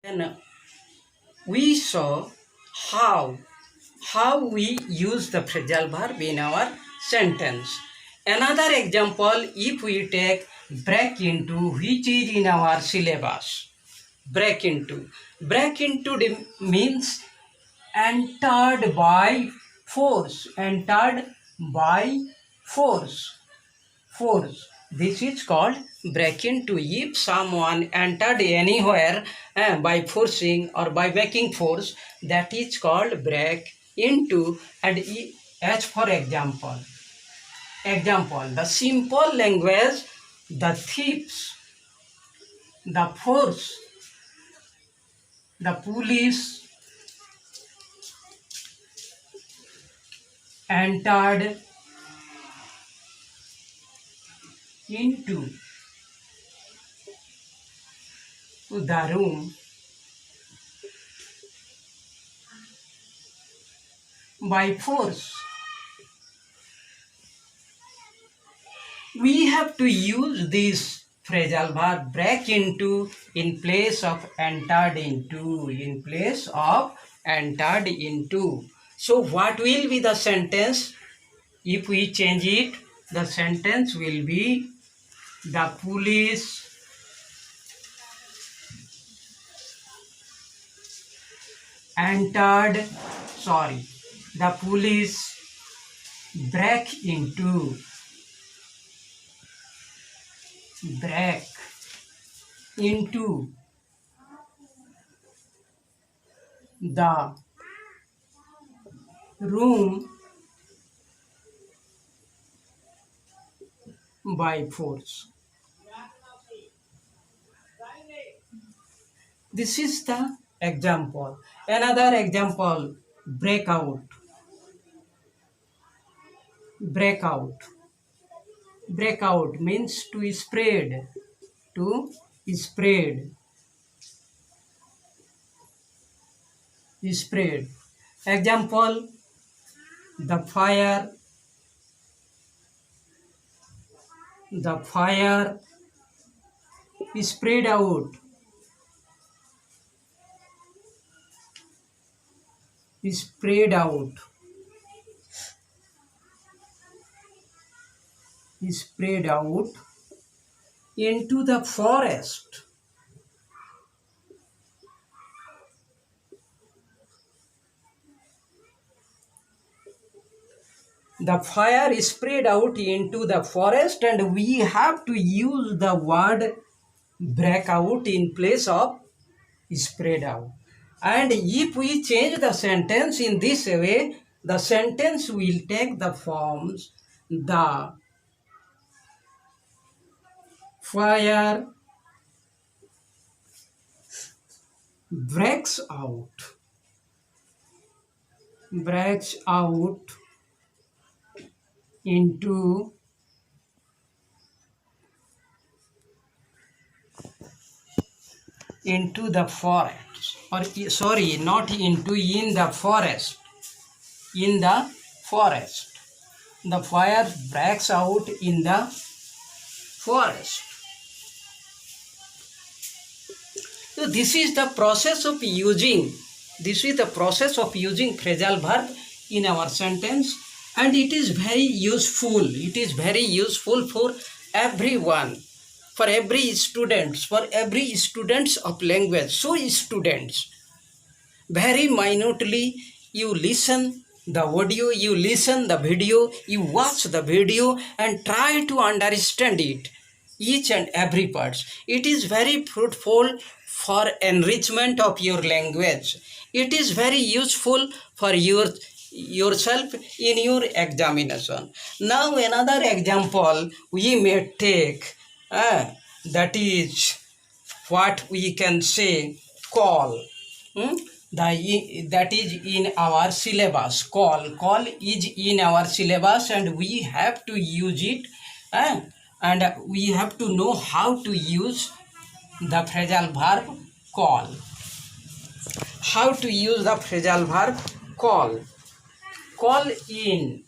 Then we saw how we use the phrasal verb in our sentence. Another example, if we take break into, which is in our syllabus. Break into means entered by force. Entered by force. Force. This is called break into. If someone entered anywhere by forcing or by making force, that is called break into. And as for example, the simple language, the thieves, the force, the police entered into the room by force. We have to use this phrasal verb break into in place of entered into. In place of entered into. So what will be the sentence? If we change it, the sentence will be the police entered, the police break into the room by force. This is the example. Another example, breakout. Breakout. Breakout means to spread. To spread. Spread. Example, the fire spread out. Spread out. Spread out into the forest. The fire is spread out into the forest, and we have to use the word break out in place of spread out. And if we change the sentence in this way, the sentence will take the forms the fire breaks out into the forest, or sorry, not into, in the forest. In the forest, the fire breaks out in the forest. So this is the process of using phrasal verb in our sentence, and it is very useful. It is very useful for everyone, for every students of language. So students, very minutely you listen the audio, you listen the video, you watch the video and try to understand it, each and every part. It is very fruitful for enrichment of your language. It is very useful for yourself in your examination. Now another example we may take, that is what we can say, call. That is in our syllabus. Call is in our syllabus, and we have to use it, and we have to know how to use the phrasal verb call. How to use the phrasal verb call. Call in.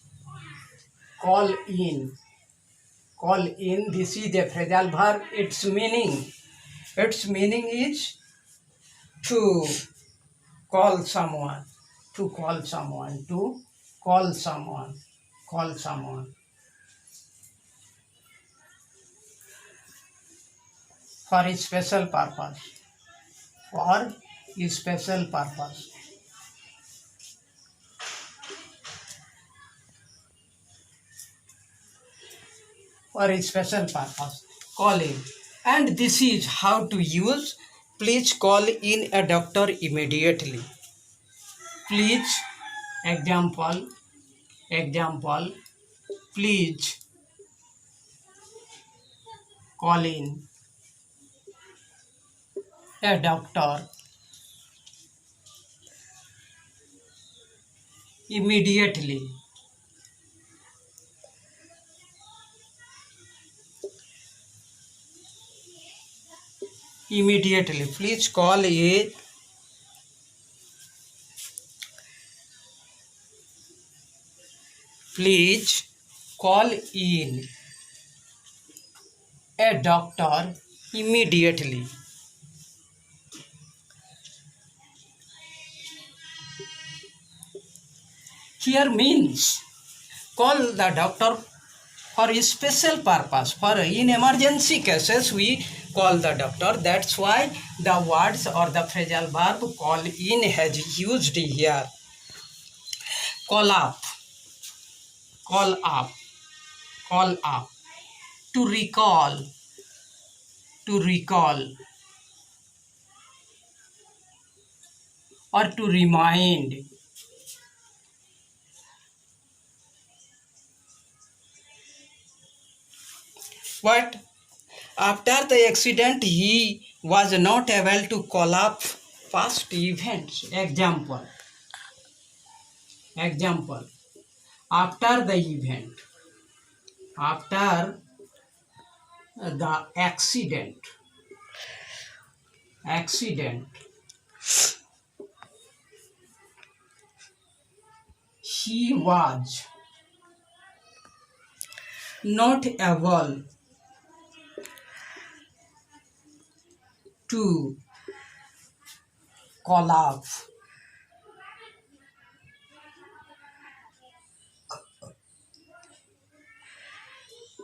This is the phrasal verb. Its meaning is to call someone, to call someone, to call someone, call someone. For a special purpose, for a special purpose. For a special purpose, calling. And this is how to use. Please call in a doctor immediately. Please, example, please call in a doctor immediately. Immediately, please call a please call in a doctor immediately. Here means call the doctor for a special purpose. For in emergency cases, we call the doctor. That's why the words or the phrasal verb call in has used here. Call up, call up, call up. To recall, to recall, or to remind. What? After the accident, he was not able to call up past events. Example. After the event, after the accident, he was not able to call up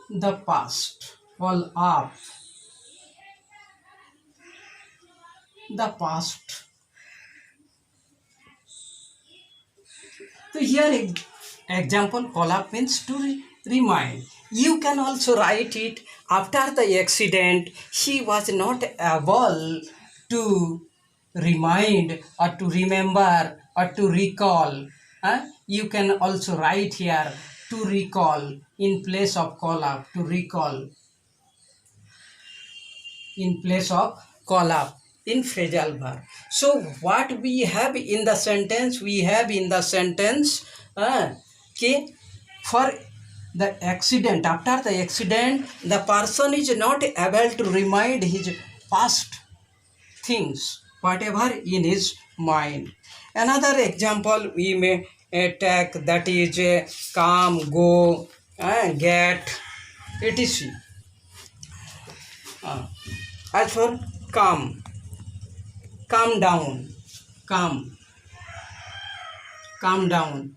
the past, call up the past. So here example, call up means to remind. You can also write it after the accident he was not able to remind or to remember or to recall. You can also write here to recall in place of call up, to recall in place of call up in phrasal verb. So what we have in the sentence? We have in the sentence for the accident, after the accident, the person is not able to remind his past things, whatever in his mind. Another example we may take, that is come, go, get, etc. As for come down, come down.